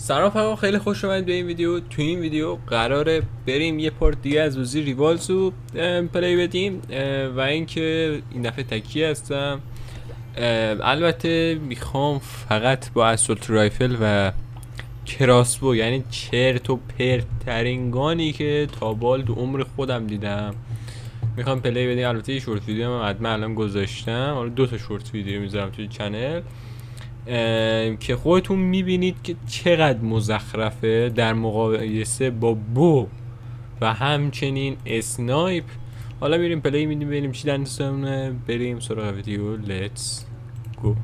سلام فقط خیلی خوش اومدید به این ویدیو. تو این ویدیو قراره بریم یه پارت دیگه از بازی ریوالز رو پلی بدیم و اینکه این دفعه تکی هستم. البته میخوام فقط با اسولت رایفل و کراسبو، یعنی چرت و پرت ترین گانی که تا بال تو عمر خودم دیدم، میخوام پلی بدیم. البته یه شورت ویدیو من حتما الان گذاشتم، حالا 2 تا شورت ویدیو میذارم توی چنل که خودتون میبینید که چقدر مزخرفه در مقایسه با بو و همچنین اسنایپ. حالا میریم پلی میدیم ببینیم چی دستمونه. بریم سراغ ویدیو. لیتس گو.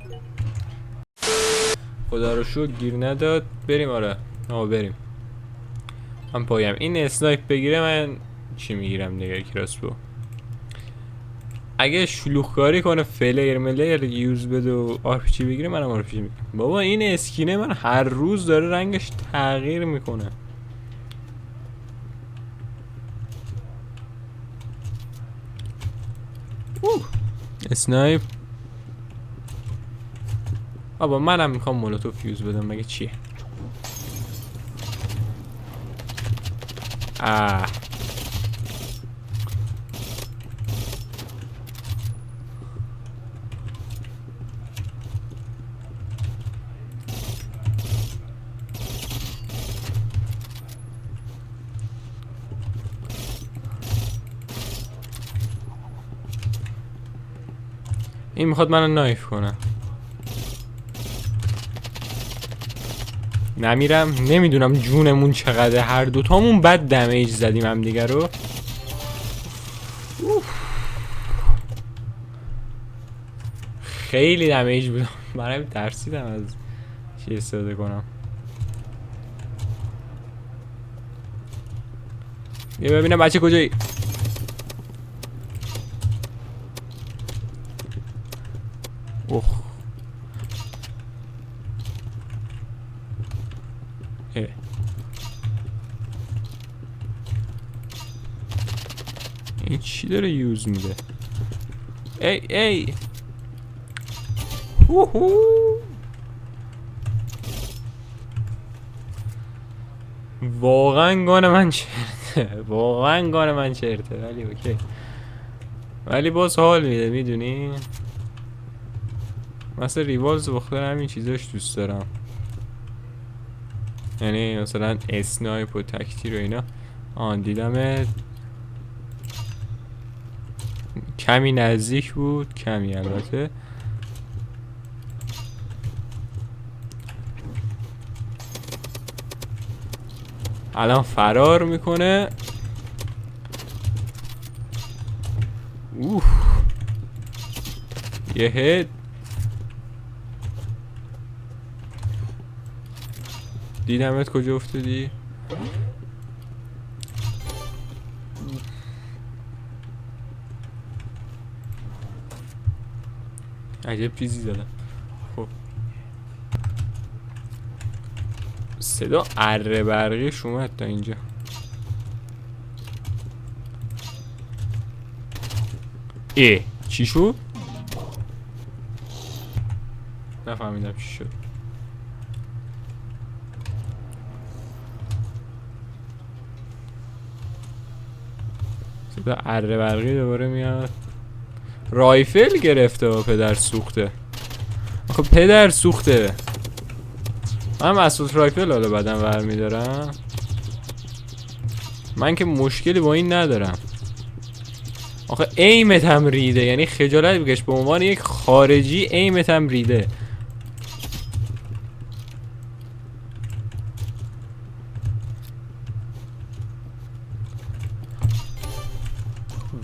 خدا رو شکر گیر نداد. بریم. آره بریم. من پایم این اسنایپ بگیره من چی میگیرم دیگه؟ کراسبو. اگه شلوغکاری کنه فلیر ملیر یوز بده و آرپیجی بگیره منم آرپیجی میگیرم. بابا این اسکینه من هر روز داره رنگش تغییر میکنه. اسنایپ. بابا منم میخوام مولوتوف یوز بدم مگه چیه؟ این میخواد منو نایف کنه. نمیرم. نمیدونم جونمون چقدر، هر دوتامون بد دمیج زدیم هم دیگه رو. خیلی دمیج بودم. برای ترسیدم از چی استفاده کنم. یه ببینم بچه کجایی. اوه این چی داره یوز میده؟ ای واقعا گان من چرته. واقعا گان من چرته. ولی اوکی، ولی باز حال میده. میدونی مثلا ریوالز بخاطر همین چیزاش دوست دارم، یعنی مثلا اسنایپ و تکتیر و اینا. دیدم کمی نزدیک بود، کمی البته. الان فرار میکنه. یه هد. دیدمت کجا افتادی؟ عجب چیزی زدم. خب صدا اره برقیش اومد تا اینجا. چی شد؟ نفهمیدم چی شد. صدا اره برقی دوباره میاد. رایفل گرفته و پدر سوخته. آخه پدر سوخته. من اسولت رایفل حالا بعدم برمیدارم. من که مشکلی با این ندارم. آخه ایمت هم ریده، یعنی خجالت بکش به عنوان یک خارجی. ایمت هم ریده.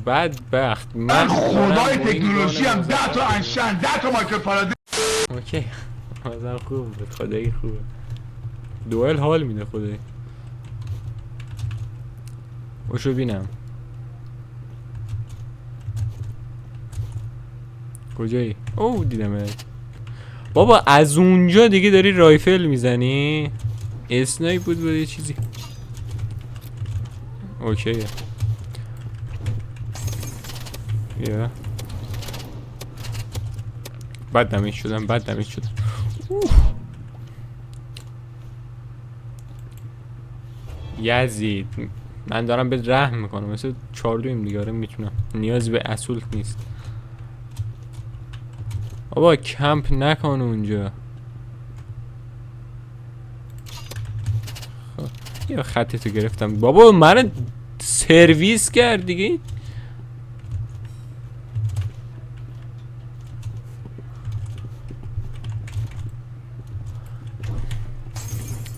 بدبخت. من خدای تکنولوژی هم 10 تا انشن 10 تا مایکل فارادی. اوکی بازم خوب بود. خدایی خوبه. دوئل حال میده خدایی. وشو بینم کجایی؟ دیدمت. بابا از اونجا دیگه داری رایفل میزنی؟ اسنایپ بود یه چیزی. اوکیه. بد دمیج شدم. یزید من دارم بهت رحم میکنم، مثل چاردویم دیگه. آره میتونم، نیازی به اصول نیست. بابا کمپ نکن اونجا. خب یا خطتو گرفتم بابا، من سرویس کرد دیگه.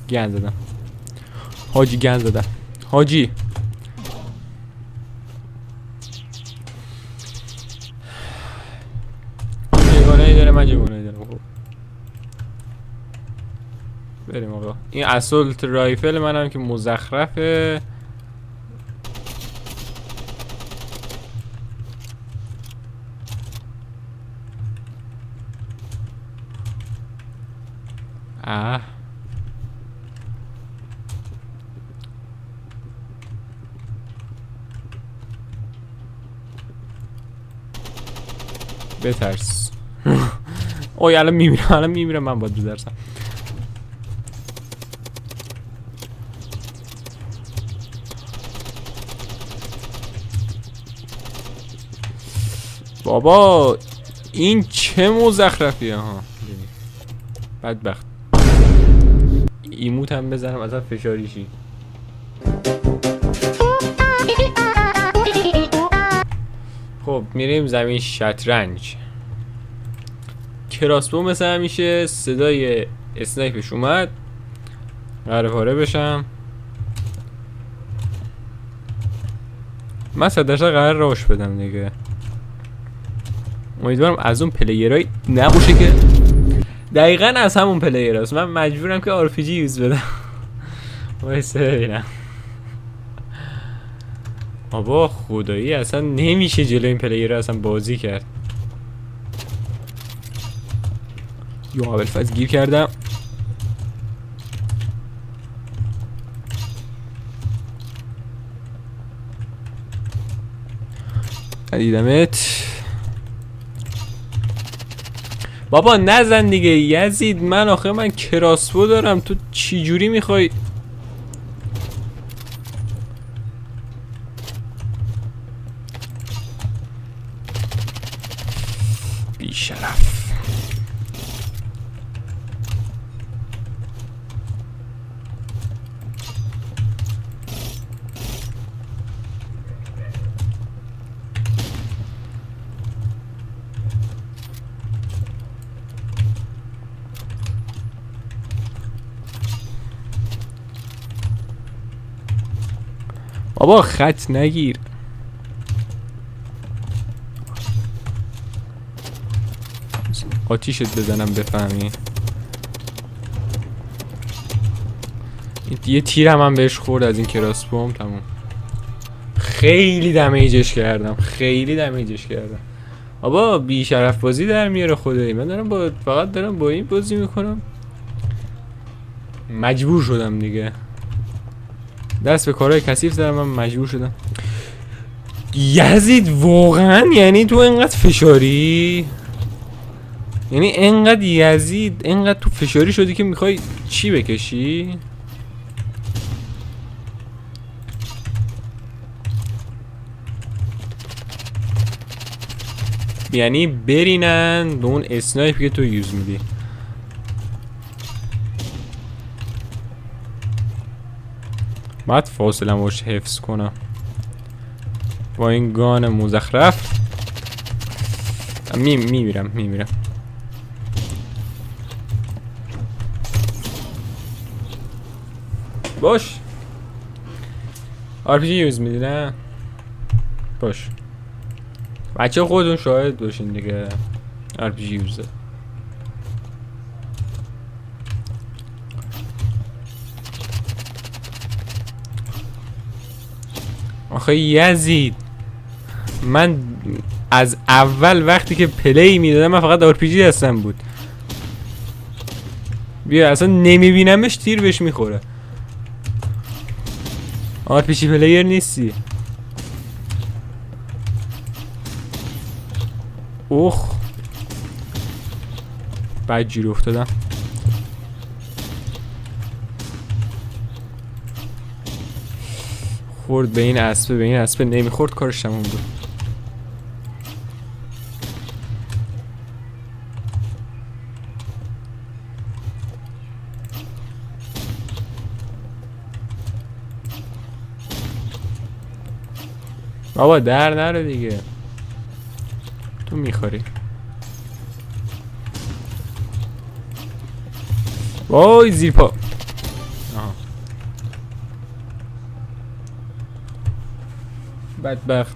گند زدم حاجی، گند زدم حاجی. جگانه‌ای داره، من جگانه‌ای دارم. خب بریم آقا. این اسولت رایفل منم که مزخرفه. بترس. اوه الان میمیرم، الان میمیرم. من باید بترسم. بابا این چه مزخرفیه ها. بدبخت. ایموت هم بزنم ازت فشاریشی. خب میریم زمین شطرنج. کراسبو مثل همیشه صدای اسنایپش اومد، قراره پاره بشم. من 100% قرار راش بدم دیگه. امیدوارم از اون پلیرای نباشه که دقیقا از همون پلیر هست. من مجبورم که RPG یوز بدم. وایسه ببینم. بابا خدایی اصلا نمیشه جلو این پلیر اصلا بازی کرد. یا اول فاز گیر کردم. ندیدمت بابا، نزن دیگه یزید. من آخه من کراسبو دارم، تو چی جوری میخوای؟ بی شرف. بابا خط نگیر. آتیشت بزنم بفهمی. یه تیرم هم بهش خورد از این کراسبوم. تموم. خیلی دمیجش کردم، خیلی دمیجش کردم. بابا بی شرف بازی در میاره خدایی. من دارم فقط دارم با این بازی میکنم. مجبور شدم دیگه، دست به کارهای کثیف زدم. من مجبور شدم. یزید واقعا یعنی تو اینقدر فشاری؟ یعنی اینقدر یزید اینقدر تو فشاری شدی که میخوای چی بکشی؟ یعنی برینن به اون اسنایپ که تو یوز میدی. باید فاصله باش حفظ کنم با این گان مزخرف. میمیرم. باش RPG یوز میدی نه؟ باش بچه خودتون شاهد باشین دیگه. RPG یوزه. آخه یزید من از اول وقتی که پلی میدادم من فقط RPG دستم بود. بیا اصلا نمیبینمش تیر بهش میخوره. RPG پلیر نیستی. اوخ بعد جیر افتادم. خورد به این اسبه نمیخورد کارش تموم بود. بابا در نره دیگه، تو میخوری. وای زیر پا. آها. بدبخت.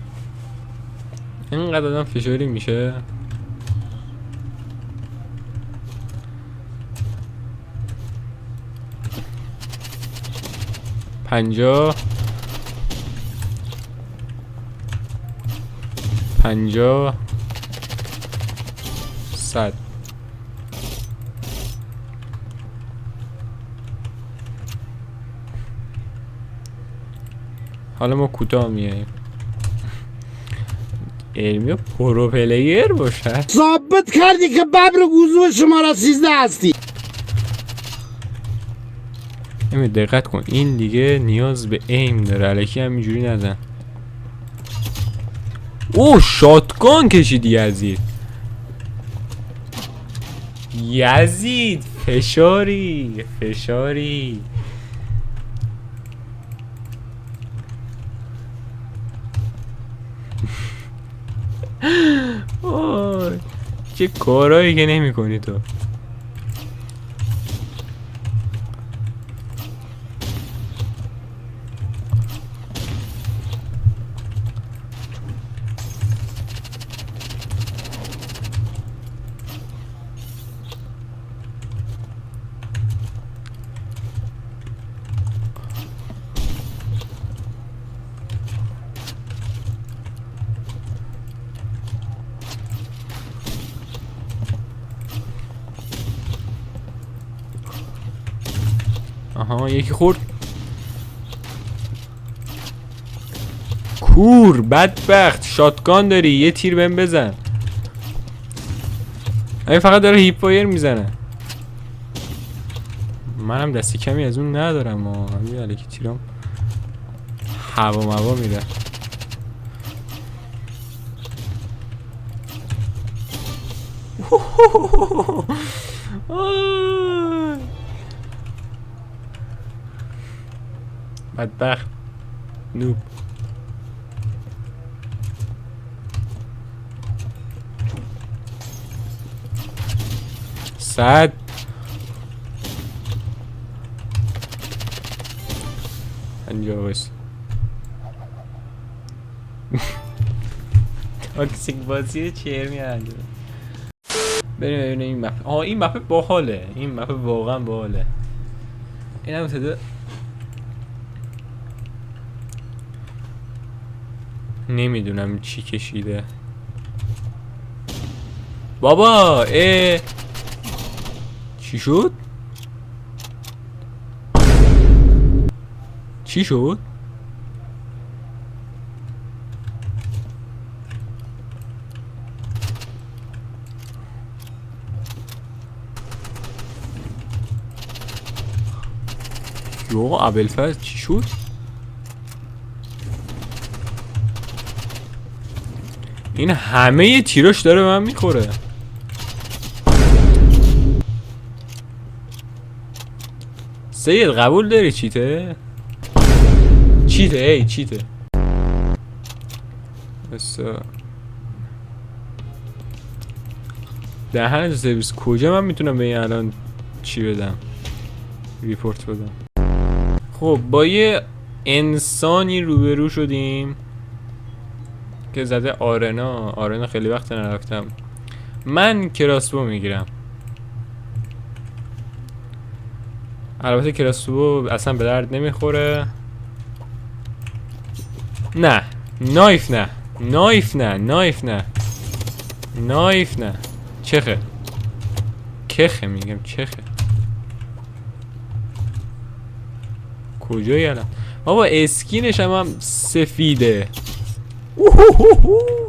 اینقدر آدم فشاری میشه. پنجاه 100. حالا ما کوتاه میاییم. علمی پرو پلیر باشه. ثابت کردی که ببر وضوع شماره 13 هستی. امی دقت کن، این دیگه نیاز به ایم داره، الکی همینجوری نزن. اوه شاتگان کشیدی یزید فشاری اوه چه کارایی که نمی کنی تو. آها یکی خورد. کور بدبخت، شاتگان داری، یه تیر بهم بزن. این فقط داره هیپ فایر میزنه. منم دستی کمی از اون ندارم. همین الکی تیرام هوا میره. بدبخت نوب. صد انجاز تاکسیک بازی چرمی انجاز. بریم ببینیم این مپ. این مپ باحاله، این مپ واقعا باحاله. این هم صدا نمیدونم چی کشیده بابا. چی شد؟ یو ابوالفضل چی شد؟ این همه تیراش داره من میخوره. سید قبول داری چیته؟ چیته بسا دهن سرویس. کجا من میتونم به این الان چی بدم؟ ریپورت بدم. خب با یه انسانی روبرو شدیم که زده آرنا خیلی وقت نرفتم. من کراسبو میگیرم. البته کراسبو اصلا به درد نمیخوره. نه نایف نه چخه میگم چخه. کجایی الان؟ بابا اسکینش هم سفیده.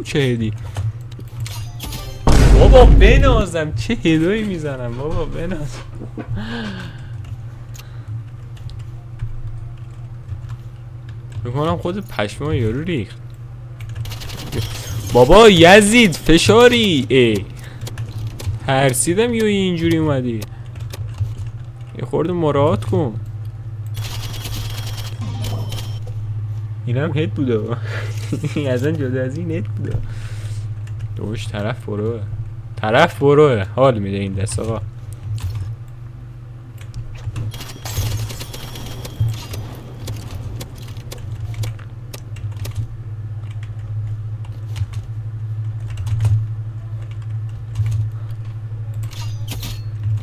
چه هدی بابا بنازم، چه هدایی میزنم بابا بنازم. میکنم خود پشمام یارو ریخت. بابا یزید فشاری. ترسیدم یا اینجوری اومدی. یه خورده مراعات کن. اینم هد بوده. ازن جدا از این هد بوده. دوش طرف بروه حال میده این دست آقا.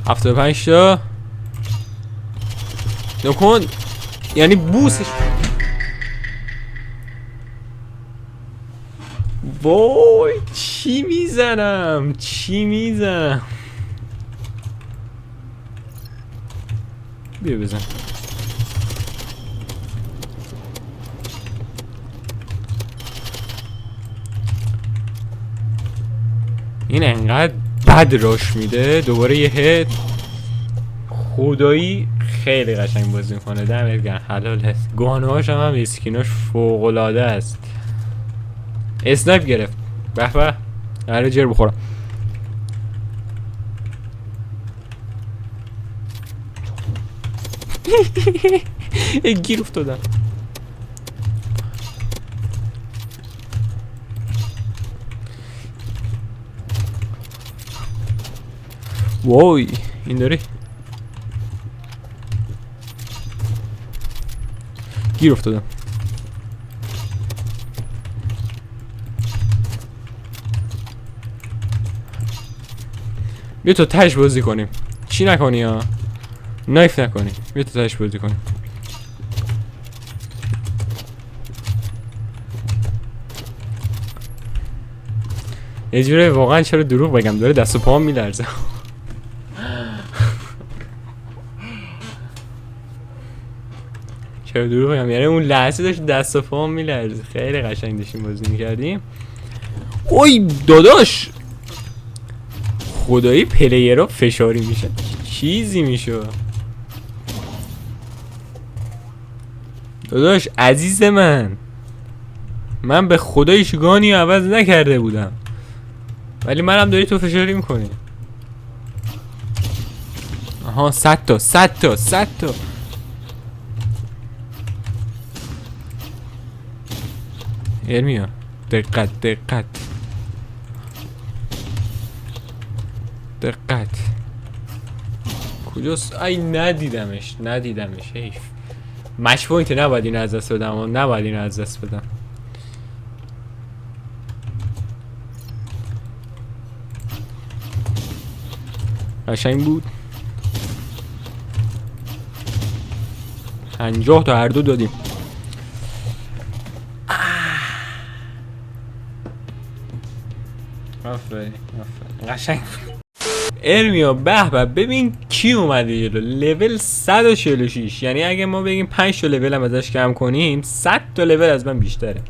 هفته 5 تا نکن یعنی بوسش. وای چی میزنم بیا بزن. این انقدر بد راش میده. دوباره یه هد. خدایی خیلی قشنگ بازی میکنه. دمت گرم حلال هست. گانه هاش هم اسکیناش فوق العاده است. اسنایپ گرفت. به به قراره جر بخورم. گیر افتادم. وای این داره گیر افتادم. بیا تو تش بازی کنیم. چی نکنی ها. نایف نکنی. بیا تو تش بازی کنیم. یه جوره واقعا چرا دروغ بگم داره دست و پام میلرزه. چرا دروغ بگم یعنی اون لحظه داشت دست و پام میلرزه. خیلی قشنگ داشتیم بازی میکردیم. اوی داداش خدایی پلیرها فشاری میشه چیزی میشه. داداش عزیز من به خدایش گانی عوض نکرده بودم ولی منم داری تو فشاری میکنی. آها 100 تا ارمیا دقت کجاست؟ ای ندیدمش حیف. مچ پوینت نباید این از دست بدم. قشنگ بود. 50 تا هر دو دادیم. آفرین قشنگ. ارمیا به ببین کی اومده جلو. لول 146. یعنی اگه ما بگیم 5 تا لول هم ازش کم کنیم 100 تا لول از من بیشتره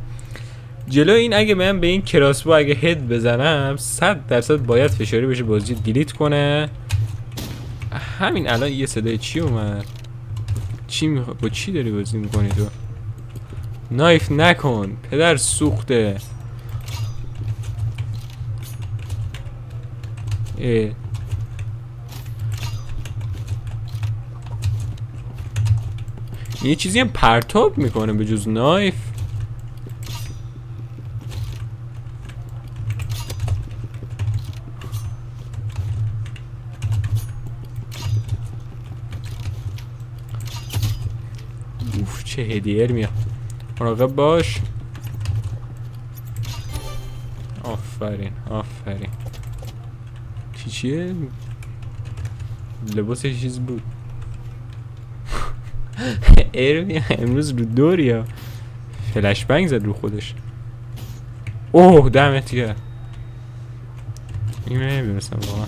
جلو این. اگه من به این کراسبو اگه هد بزنم 100% باید فشاری بشه بازی دیلیت کنه. همین الان یه صدای چی اومد. چی با چی داری بازی میکنی تو؟ نایف نکن پدر سوخته. یه چیزی هم پرتاب میکنه به جز نایف. اوف چه هدیه میاد. مراقب باش. آفرین چیه؟ لباسش چیز بود. ارمی امروز رو دوریا فلش بنگ زد رو خودش. اوه دمت گرم. این نمیدونستم واقعا.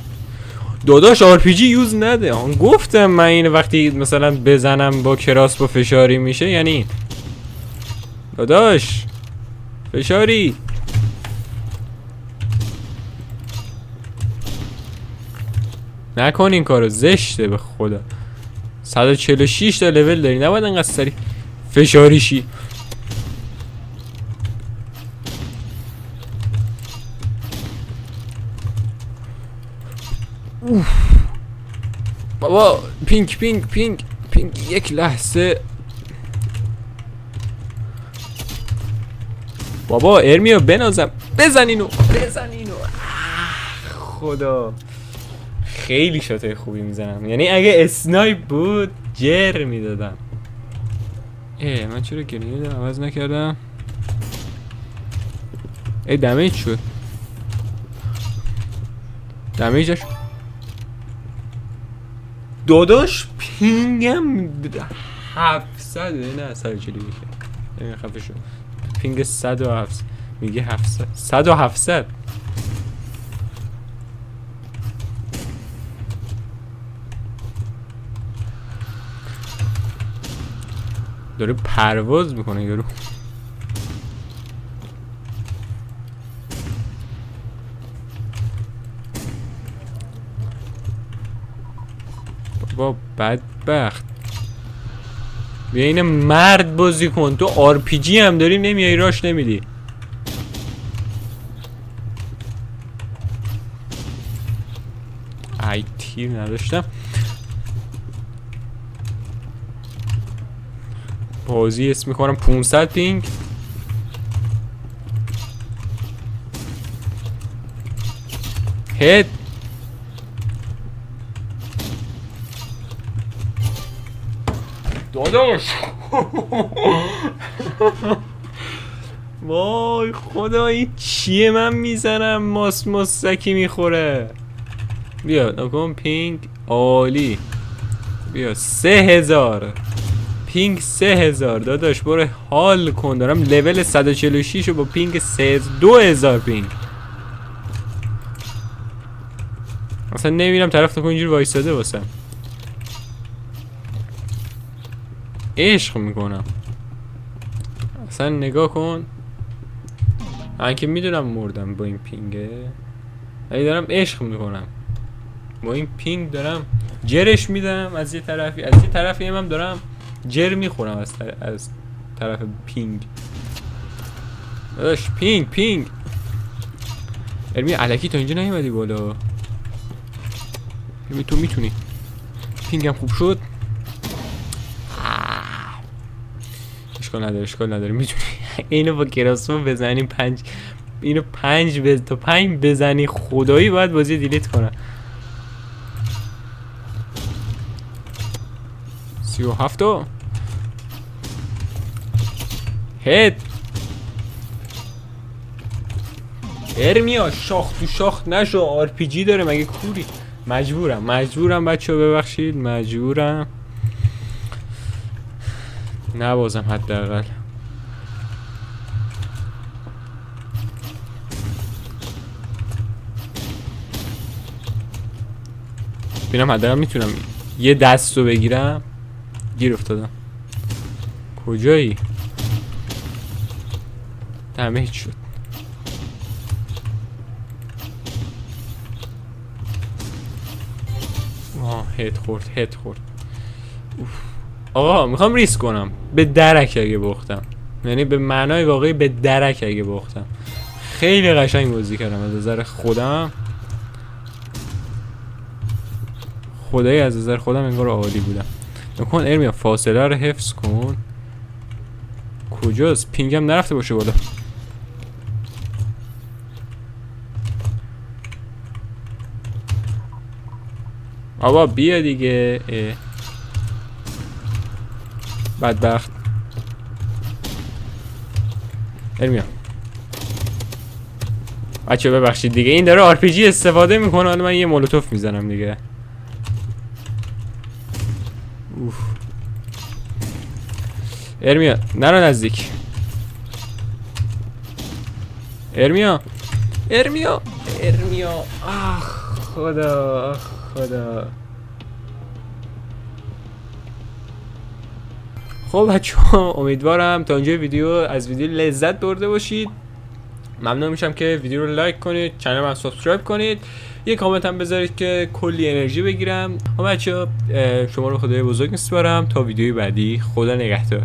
داداش RPG یوز نده. گفتم من اینه وقتی مثلا بزنم با کراس با فشاری میشه یعنی داداش فشاری. نکن این کارو زشته به خدا. 146 تا لول داری نباید انقدر سری فشاری شی. بابا پینگ پینگ پینگ پینگ. یک لحظه بابا ارمیو بنازم. بزن اینو. خدا خیلی شاتای خوبی میزنم. یعنی اگه اسنایپ بود جر میدادم. من چرا گرینید عوض نکردم؟ دمیج شد. دمیجش داداش پینگم 700 نه 141 خفه شد. پینگ 107 میگه 700 100 و 700. داره پرواز میکنه یارو. بابا بدبخت بیا این مرد بازی کن. تو آر پی جی هم داری نمیای راش نمیدی. ای تیر نداشتم. بازی اسم میکنم 500 پینگ. هد داداش. وای خدا این چیه من میزنم ماسکی میخوره. بیا نکن پینگ عالی. بیا 3000 پینگ 3000 داداش برو حال کن. دارم لول 146 رو با پینگ 2000 پینگ. اصلا نمیرم طرف تو اینجوری وایساده واسم. عشق میکنم. اصلا نگاه کن. من که میدونم مردم با این پینگه. ولی دارم عشق میکنم با این پینگ. دارم جرش میدم از یه طرفی، از یه طرفی هم دارم جر میخورم از طرف پینگ. داداش پینگ ارمی علکی تا اینجا نیومدی بالا. تو میتونی. پینگم خوب شد. اشکال نداره میتونی. اینو با کراسو بزنی 5 اینو 5 تا 5 بزنی خدایی باید بازی دیلیت کنم. 37 هد ارمیا شاخ تو شاخ نشو. آر پی جی داره مگه کوری. مجبورم بچه‌ها ببخشید. مجبورم نبازم حداقل. ببینم حداقل میتونم یه دستو بگیرم. گیر افتادم. کجایی؟ دمیج شد. هد خورد. آقا میخوام ریسک کنم به درک اگه باختم. یعنی به معنای واقعی به درک اگه باختم. خیلی قشنگ بازی کردم از نظر خودم. خدایی از نظر خودم انگار عالی بودم. نکن ارمیا فاصله رو حفظ کن. کجاست؟ پینگم نرفته باشه بالا. بابا بیا دیگه. بدبخت ارمیا. بچه ببخشید دیگه این داره آر پی جی استفاده میکنه. حالا من یه مولوتوف میزنم دیگه. ارمیا نرو نزدیک. ارمیا آخ خدا. خب بچه‌ها امیدوارم تا اینجا ویدیو از ویدیو لذت برده باشید. ممنون میشم که ویدیو رو لایک کنید، چنل رو سابسکرایب کنید، یه کامنت هم بذارید که کلی انرژی بگیرم. خب بچه‌ها شما رو خدای بزرگ میسپارم تا ویدیوی بعدی. خدا نگهدار.